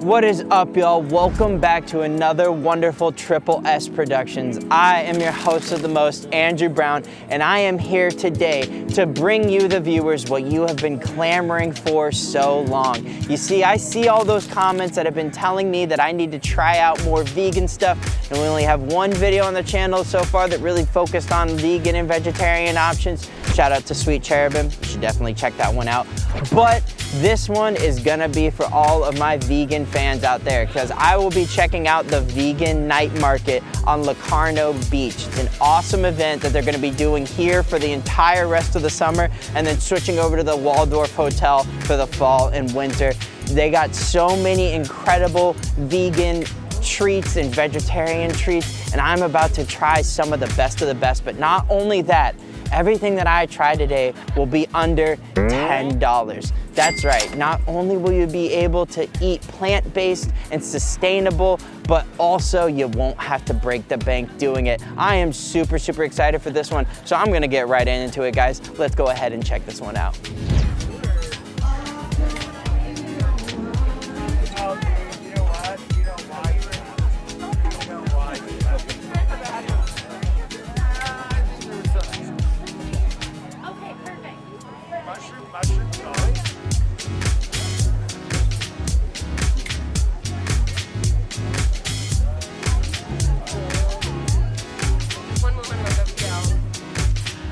What is up, y'all? Welcome back to another wonderful Triple S Productions. I am your host of the most, Andrew Brown, and I am here today to bring you, the viewers, what you have been clamoring for so long. You see, I see all those comments that have been telling me that I need to try out more vegan stuff, and we only have one video on the channel so far that really focused on vegan and vegetarian options. Shout out to Sweet Cherubim. You should definitely check that one out. But this one is gonna be for all of my vegan fans out there, because I will be checking out the vegan night market on Locarno Beach. It's an awesome event that they're gonna be doing here for the entire rest of the summer, and then switching over to the Waldorf Hotel for the fall and winter. They got so many incredible vegan treats and vegetarian treats, and I'm about to try some of the best, but not only that, everything that I try today will be under $10. That's right, not only will you be able to eat plant-based and sustainable, but also you won't have to break the bank doing it. I am super excited for this one, so I'm gonna get right into it, guys. Let's go ahead and check this one out.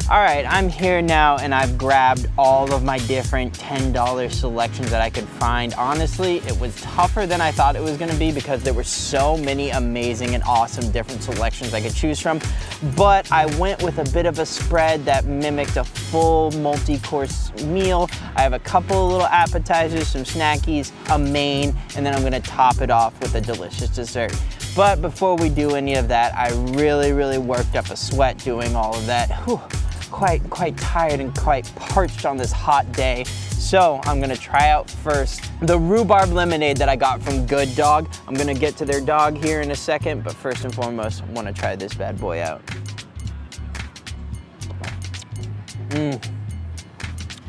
All right, I'm here now and I've grabbed all of my different $10 selections that I could find. Honestly, it was tougher than I thought it was gonna be because there were so many amazing and awesome different selections I could choose from. But I went with a bit of a spread that mimicked a full multi-course meal. I have a couple of little appetizers, some snackies, a main, and then I'm gonna top it off with a delicious dessert. But before we do any of that, I really worked up a sweat doing all of that. Whew. Quite tired and quite parched on this hot day. So I'm gonna try out first the rhubarb lemonade that I got from Good Dog. I'm gonna get to their dog here in a second, but first and foremost, I wanna try this bad boy out.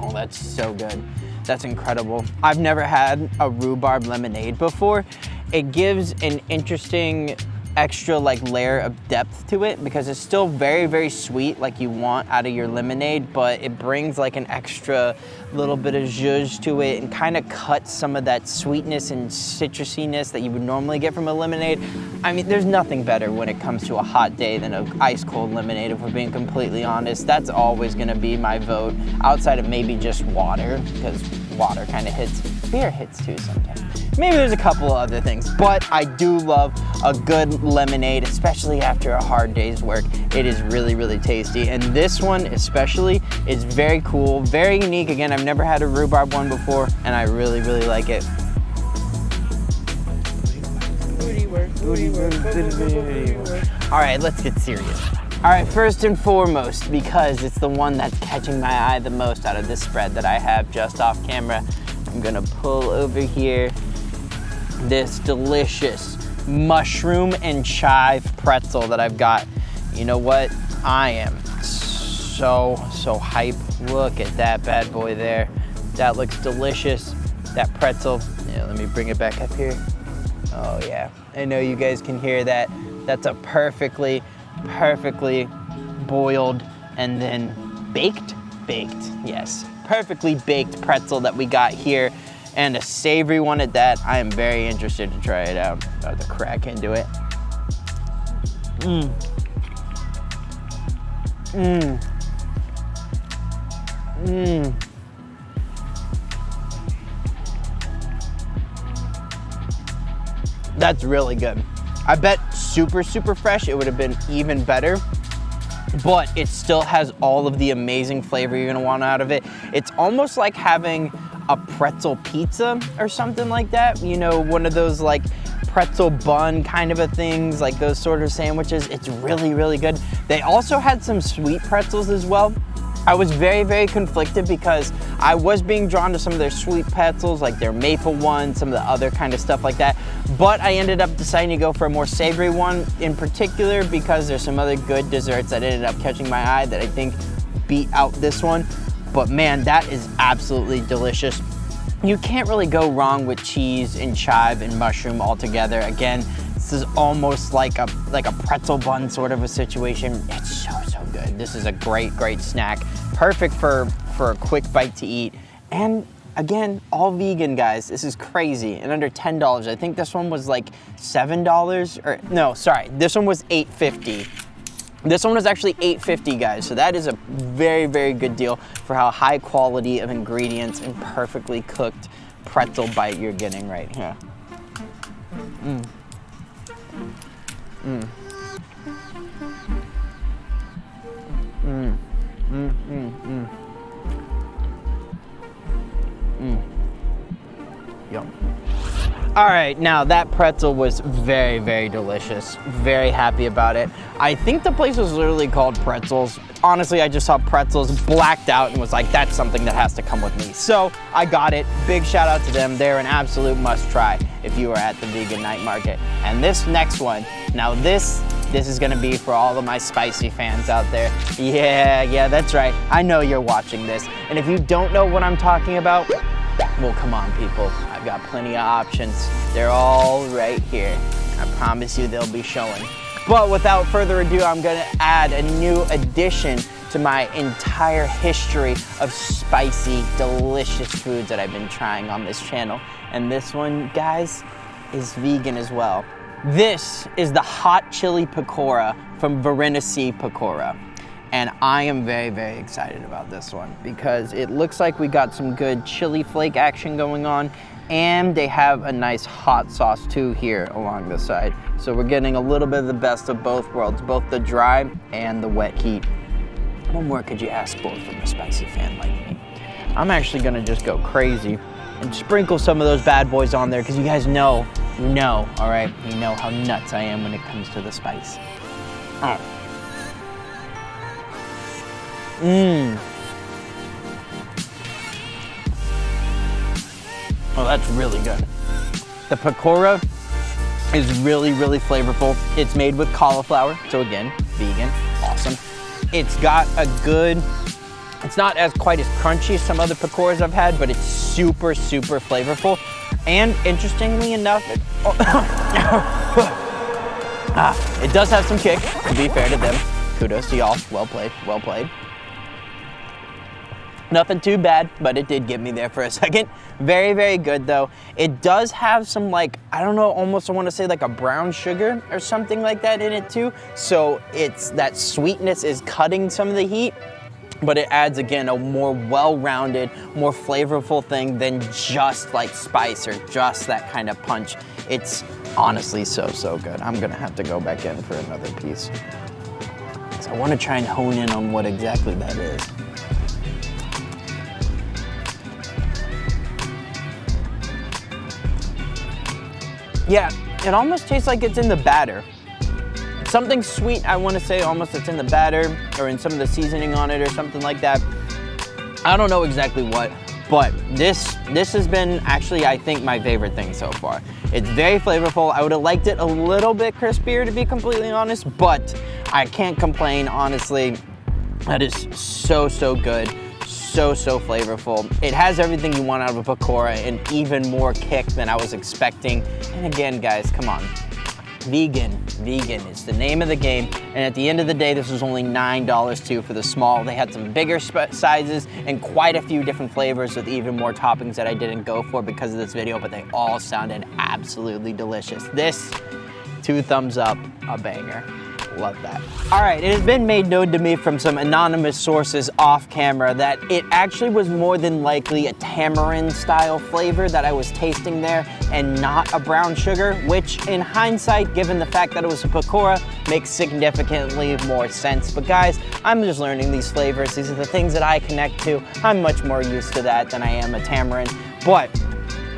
Oh, that's so good. That's incredible. I've never had a rhubarb lemonade before. It gives an interesting extra layer of depth to it because it's still very sweet like you want out of your lemonade, but it brings an extra little bit of zhuzh to it and kind of cuts some of that sweetness and citrusiness that you would normally get from a lemonade. I mean, there's nothing better when it comes to a hot day than an ice cold lemonade, if we're being completely honest. That's always gonna be my vote, outside of maybe just water, because water kind of hits. Beer hits too sometimes. Maybe there's a couple of other things, but I do love a good lemonade, especially after a hard day's work. It is really tasty, and this one especially is very cool, very unique. Again, I've never had a rhubarb one before, and I really like it. All right, let's get serious. All right, first and foremost, because it's the one that's catching my eye the most out of this spread that I have just off camera, I'm gonna pull over here this delicious mushroom and chive pretzel that I've got. You know what? I am so hype. Look at that bad boy there. That looks delicious. That pretzel. Yeah, let me bring it back up here. Oh yeah, I know you guys can hear that. That's a perfectly boiled and then baked, yes. Perfectly baked pretzel that we got here, and a savory one at that. I am very interested to try it out. Got to crack into it. That's really good. I bet super fresh, it would have been even better, but it still has all of the amazing flavor you're gonna want out of it. It's almost like having a pretzel pizza or something like that. You know, one of those pretzel bun kind of a things, like those sort of sandwiches. It's really good. They also had some sweet pretzels as well. I was very conflicted because I was being drawn to some of their sweet pretzels, like their maple ones, some of the other kind of stuff like that. But I ended up deciding to go for a more savory one in particular because there's some other good desserts that ended up catching my eye that I think beat out this one. But man, that is absolutely delicious. You can't really go wrong with cheese and chive and mushroom all together. Again, this is almost like a pretzel bun sort of a situation. It's so good. This is a great snack. Perfect for a quick bite to eat. And again, all vegan, guys. This is crazy. And under $10. I think this one was like $7 or no, sorry. This one was $8.50. This one was actually $8.50, guys. So that is a very good deal for how high quality of ingredients and perfectly cooked pretzel bite you're getting right here. Yum. All right, now that pretzel was very delicious. Very happy about it. I think the place was literally called Pretzels. Honestly, I just saw pretzels, blacked out, and was like, that's something that has to come with me. So I got it. Big shout out to them. They're an absolute must try if you are at the vegan night market. And this next one, now this is gonna be for all of my spicy fans out there. Yeah, that's right. I know you're watching this. And if you don't know what I'm talking about, well, come on, people. I've got plenty of options. They're all right here. I promise you they'll be showing. But without further ado, I'm gonna add a new addition to my entire history of spicy, delicious foods that I've been trying on this channel. And this one, guys, is vegan as well. This is the hot chili pakora from Varenesi Pakora. And I am very excited about this one because it looks like we got some good chili flake action going on, and they have a nice hot sauce too here along the side. So we're getting a little bit of the best of both worlds, both the dry and the wet heat. What more could you ask for from a spicy fan like me? I'm actually gonna just go crazy and sprinkle some of those bad boys on there because you guys know, all right? You know how nuts I am when it comes to the spice. Oh. Oh, that's really good. The pakora is really flavorful. It's made with cauliflower, so again, vegan, awesome. It's got a good, it's not as quite as crunchy as some other pakoras I've had, but it's super flavorful. And interestingly enough, it does have some kick, to be fair to them. Kudos to y'all, well played. Nothing too bad, but it did get me there for a second. Very good though. It does have some, like, I don't know, almost I want to say like a brown sugar or something like that in it too. So it's, that sweetness is cutting some of the heat, but it adds, again, a more well-rounded, more flavorful thing than just like spice or just that kind of punch. It's honestly so good. I'm gonna have to go back in for another piece. So I want to try and hone in on what exactly that is. Yeah, it almost tastes like it's in the batter. Something sweet, I want to say almost it's in the batter or in some of the seasoning on it or something like that. I don't know exactly what, but this has been actually, I think, my favorite thing so far. It's very flavorful. I would have liked it a little bit crispier, to be completely honest, but I can't complain, honestly. That is so good. So flavorful. It has everything you want out of a pakora and even more kick than I was expecting. And again, guys, come on. Vegan is the name of the game. And at the end of the day, this was only $9 too for the small. They had some bigger sizes and quite a few different flavors with even more toppings that I didn't go for because of this video, but they all sounded absolutely delicious. This, 2 thumbs up, a banger. Love that. All right, it has been made known to me from some anonymous sources off camera that it actually was more than likely a tamarind style flavor that I was tasting there and not a brown sugar, which in hindsight, given the fact that it was a pakora, makes significantly more sense. But guys, I'm just learning these flavors. These are the things that I connect to. I'm much more used to that than I am a tamarind. But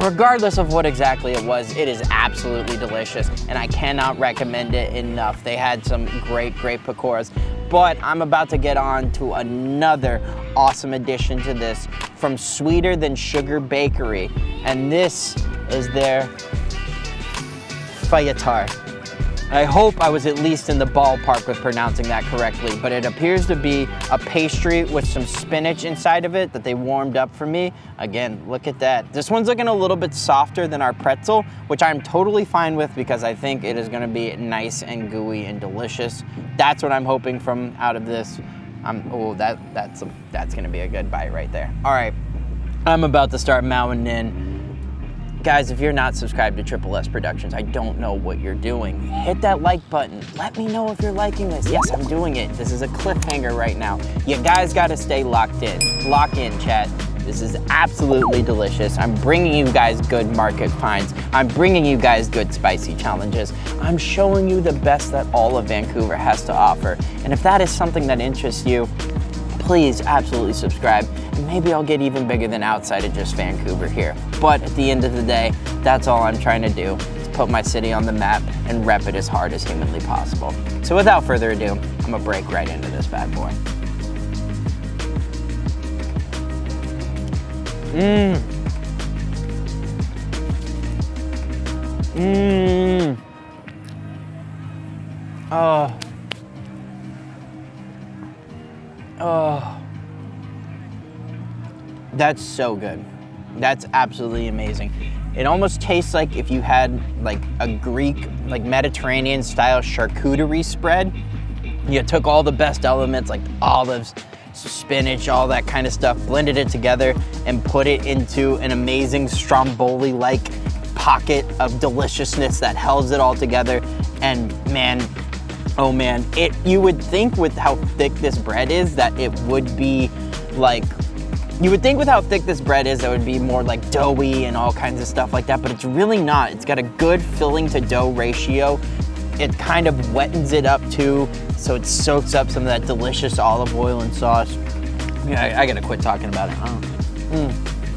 regardless of what exactly it was, it is absolutely delicious, and I cannot recommend it enough. They had some great pakoras, but I'm about to get on to another awesome addition to this from Sweeter Than Sugar Bakery, and this is their fajitas. I hope I was at least in the ballpark with pronouncing that correctly, but it appears to be a pastry with some spinach inside of it that they warmed up for me. Again, look at that. This one's looking a little bit softer than our pretzel, which I'm totally fine with because I think it is gonna be nice and gooey and delicious. That's what I'm hoping from out of this. Oh, that's gonna be a good bite right there. All right, I'm about to start mowing in. Guys, if you're not subscribed to Triple S Productions, I don't know what you're doing. Hit that like button. Let me know if you're liking this. Yes, I'm doing it. This is a cliffhanger right now. You guys gotta stay locked in. Lock in, chat. This is absolutely delicious. I'm bringing you guys good market finds. I'm bringing you guys good spicy challenges. I'm showing you the best that all of Vancouver has to offer. And if that is something that interests you, please absolutely subscribe, and maybe I'll get even bigger than outside of just Vancouver here. But at the end of the day, that's all I'm trying to do, is put my city on the map and rep it as hard as humanly possible. So without further ado, I'm gonna break right into this bad boy. Oh, that's so good. That's absolutely amazing. It almost tastes like if you had like a Greek, like Mediterranean style charcuterie spread. You took all the best elements like olives, spinach, all that kind of stuff, blended it together and put it into an amazing stromboli-like pocket of deliciousness that holds it all together. And man, oh man, you would think with how thick this bread is that it would be like, you would think with how thick this bread is, it would be more like doughy and all kinds of stuff like that, but it's really not. It's got a good filling to dough ratio. It kind of wettens it up too, so it soaks up some of that delicious olive oil and sauce. Yeah, I gotta quit talking about it.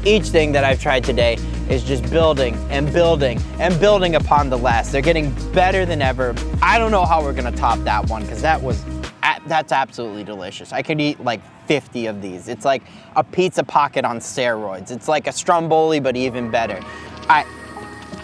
Each thing that I've tried today is just building and building and building upon the last. They're getting better than ever. I don't know how we're gonna top that one because that's absolutely delicious. I could eat like 50 of these. It's like a pizza pocket on steroids. It's like a stromboli, but even better. I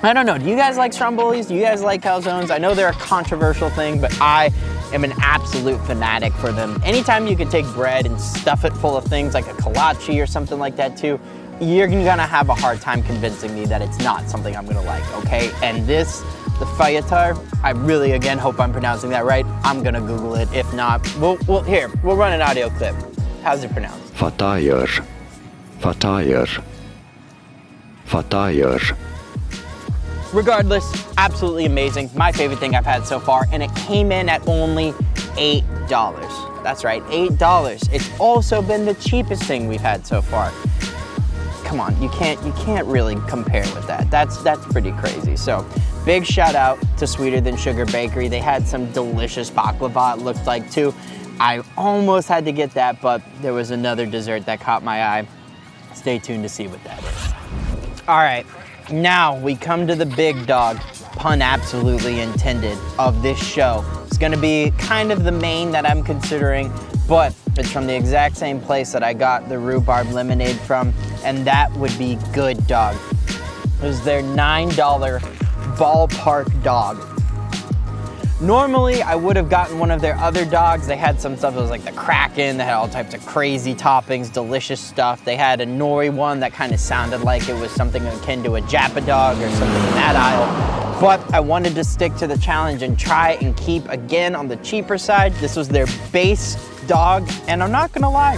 don't know, do you guys like strombolis? Do you guys like calzones? I know they're a controversial thing, but I am an absolute fanatic for them. Anytime you can take bread and stuff it full of things like a kolache or something like that too, you're gonna have a hard time convincing me that it's not something I'm gonna like, okay? And this, the fajitar, I really, again, hope I'm pronouncing that right. I'm gonna Google it. If not, we'll run an audio clip. How's it pronounced? Fajitar. Regardless, absolutely amazing. My favorite thing I've had so far, and it came in at only $8. That's right, $8. It's also been the cheapest thing we've had so far. Come on, you can't really compare with that. That's pretty crazy. So, big shout out to Sweeter Than Sugar Bakery. They had some delicious baklava, it looked like too. I almost had to get that, but there was another dessert that caught my eye. Stay tuned to see what that is. All right, now we come to the big dog, pun absolutely intended, of this show. It's gonna be kind of the main that I'm considering, but it's from the exact same place that I got the rhubarb lemonade from, and that would be Good Dog. It was their $9 ballpark dog. Normally, I would have gotten one of their other dogs. They had some stuff that was like the Kraken. They had all types of crazy toppings, delicious stuff. They had a nori one that kind of sounded like it was something akin to a Japa dog or something in that aisle. But I wanted to stick to the challenge and try and keep, again, on the cheaper side. This was their base dog, and I'm not gonna lie,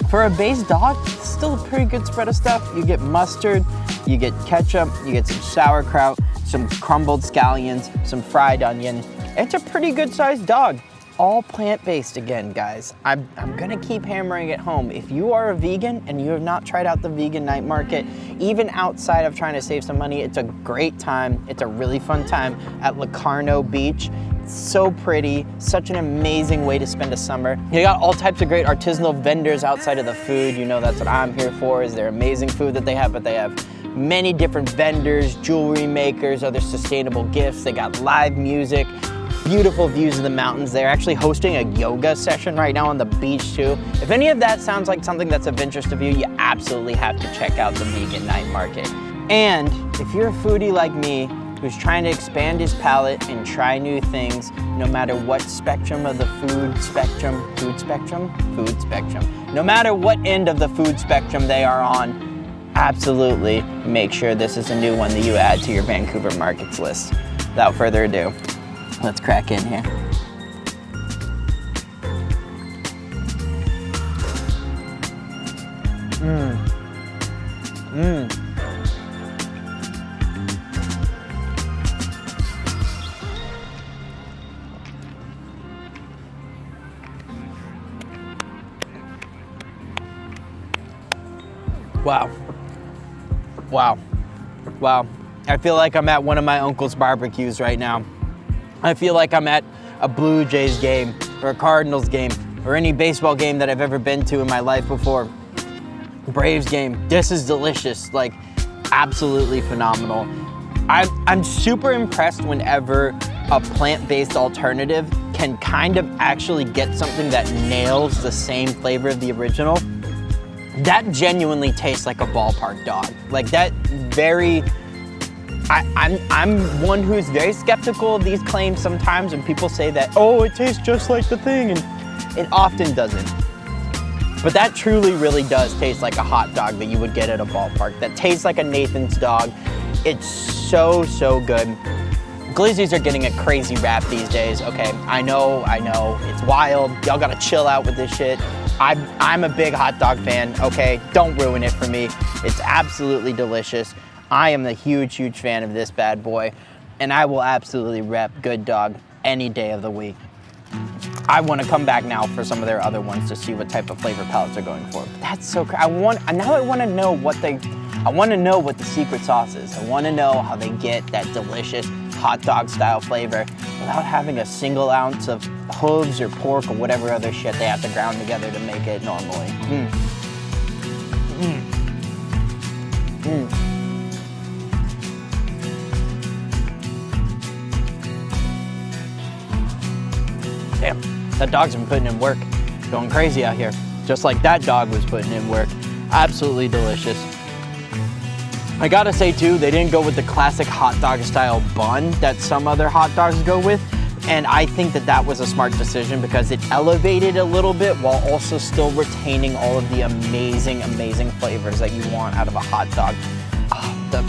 for a base dog, it's still a pretty good spread of stuff. You get mustard, you get ketchup, you get some sauerkraut, some crumbled scallions, some fried onion. It's a pretty good sized dog. All plant-based again, guys. I'm gonna keep hammering it home. If you are a vegan and you have not tried out the vegan night market, even outside of trying to save some money, it's a great time. It's a really fun time at Locarno Beach. It's so pretty, such an amazing way to spend a summer. You got all types of great artisanal vendors outside of the food. You know that's what I'm here for, is their amazing food that they have, but they have many different vendors, jewelry makers, other sustainable gifts. They got live music, beautiful views of the mountains. They're actually hosting a yoga session right now on the beach too. If any of that sounds like something that's of interest to you, you absolutely have to check out the vegan night market. And if you're a foodie like me, who's trying to expand his palate and try new things, no matter what spectrum of the food spectrum, no matter what end of the food spectrum they are on, absolutely make sure this is a new one that you add to your Vancouver Markets list. Without further ado, let's crack in here. Wow. I feel like I'm at one of my uncle's barbecues right now. I feel like I'm at a Blue Jays game or a Cardinals game or any baseball game that I've ever been to in my life before. Braves game. This is delicious, like absolutely phenomenal. I'm super impressed whenever a plant-based alternative can kind of actually get something that nails the same flavor of the original. That genuinely tastes like a ballpark dog. Like that very, I'm one who's very skeptical of these claims sometimes when people say that, oh, it tastes just like the thing, and it often doesn't. But that truly really does taste like a hot dog that you would get at a ballpark. That tastes like a Nathan's dog. It's so good. Glizzies are getting a crazy rap these days. Okay, I know, it's wild. Y'all gotta chill out with this shit. I'm a big hot dog fan, okay? Don't ruin it for me. It's absolutely delicious. I am a huge fan of this bad boy, and I will absolutely rep Good Dog any day of the week. I want to come back now for some of their other ones to see what type of flavor palettes they're going for. But that's so crazy. Now I want to know what the secret sauce is. I want to know how they get that delicious hot dog style flavor without having a single ounce of hooves or pork or whatever other shit they have to ground together to make it normally. Damn, that dog's been putting in work, going crazy out here. Just like that dog was putting in work. Absolutely delicious. I gotta say too, they didn't go with the classic hot dog style bun that some other hot dogs go with. And I think that was a smart decision because it elevated a little bit while also still retaining all of the amazing flavors that you want out of a hot dog. Oh, the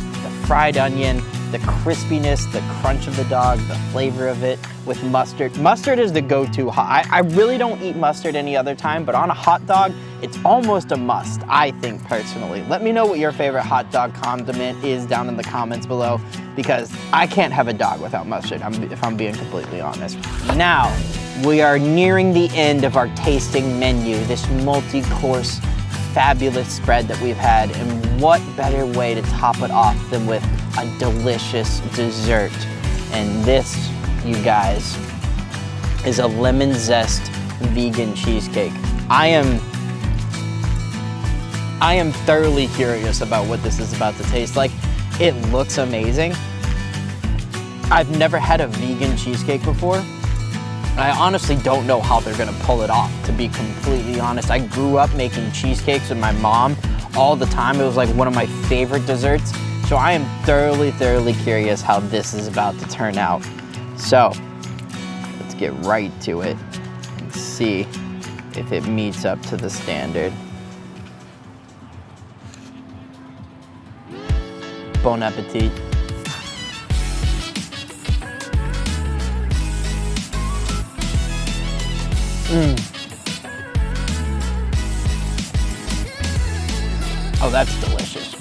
fried onion, the crispiness, the crunch of the dog, the flavor of it with mustard. Mustard is the go-to. I really don't eat mustard any other time, but on a hot dog, it's almost a must, I think personally. Let me know what your favorite hot dog condiment is down in the comments below, because I can't have a dog without mustard, if I'm being completely honest. Now, we are nearing the end of our tasting menu, this multi-course, fabulous spread that we've had, and what better way to top it off than with a delicious dessert. And this, you guys, is a lemon zest vegan cheesecake. I am thoroughly curious about what this is about to taste like. It looks amazing. I've never had a vegan cheesecake before. I honestly don't know how they're gonna pull it off, to be completely honest. I grew up making cheesecakes with my mom all the time. It was like one of my favorite desserts. So I am thoroughly curious how this is about to turn out. So let's get right to it and see if it meets up to the standard. Bon appetit. Oh, that's delicious.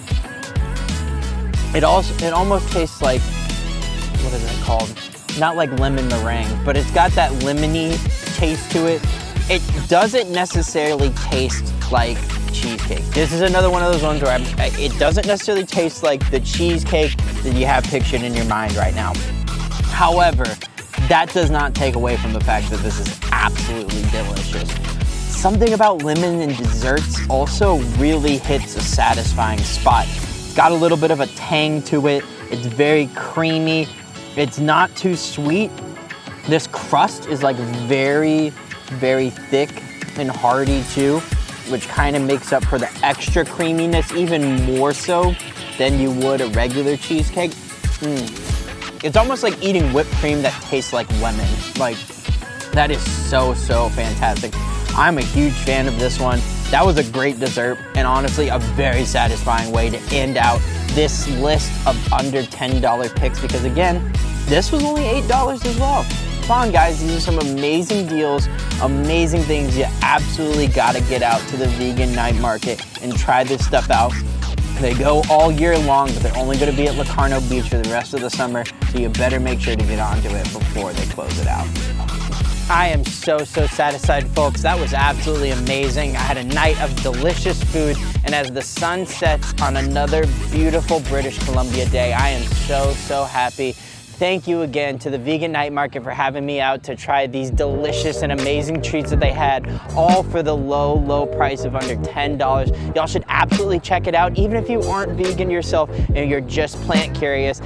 It almost tastes like, what is it called? Not like lemon meringue, but it's got that lemony taste to it. It doesn't necessarily taste like cheesecake. This is another one of those ones where it doesn't necessarily taste like the cheesecake that you have pictured in your mind right now. However, that does not take away from the fact that this is absolutely delicious. Something about lemon and desserts also really hits a satisfying spot. It's got a little bit of a tang to it. It's very creamy. It's not too sweet. This crust is like very thick and hearty too, which kind of makes up for the extra creaminess even more so than you would a regular cheesecake. It's almost like eating whipped cream that tastes like lemon. Like, that is so, so fantastic. I'm a huge fan of this one. That was a great dessert, and honestly, a very satisfying way to end out this list of under $10 picks, because again, this was only $8 as well. Come on guys, these are some amazing deals, amazing things. You absolutely gotta get out to the vegan night market and try this stuff out. They go all year long, but they're only gonna be at Locarno Beach for the rest of the summer, so you better make sure to get onto it before they close it out. I am so, so satisfied, folks. That was absolutely amazing. I had a night of delicious food, and as the sun sets on another beautiful British Columbia day, I am so, so happy. Thank you again to the Vegan Night Market for having me out to try these delicious and amazing treats that they had, all for the low, low price of under $10. Y'all should absolutely check it out, even if you aren't vegan yourself and you're just plant curious.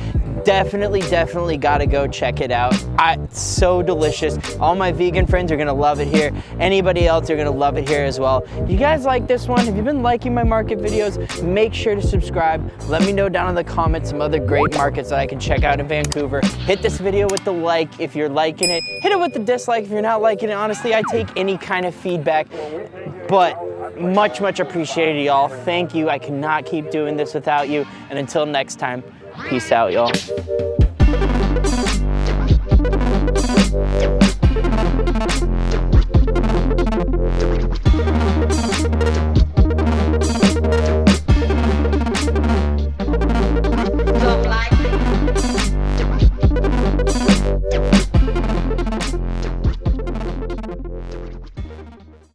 Definitely gotta go check it out. It's so delicious. All my vegan friends are gonna love it here. Anybody else are gonna love it here as well. You guys like this one? Have you been liking my market videos? Make sure to subscribe. Let me know down in the comments some other great markets that I can check out in Vancouver. Hit this video with the like if you're liking it. Hit it with the dislike if you're not liking it. Honestly, I take any kind of feedback, but much appreciated, y'all. Thank you. I cannot keep doing this without you. And until next time, peace out, y'all.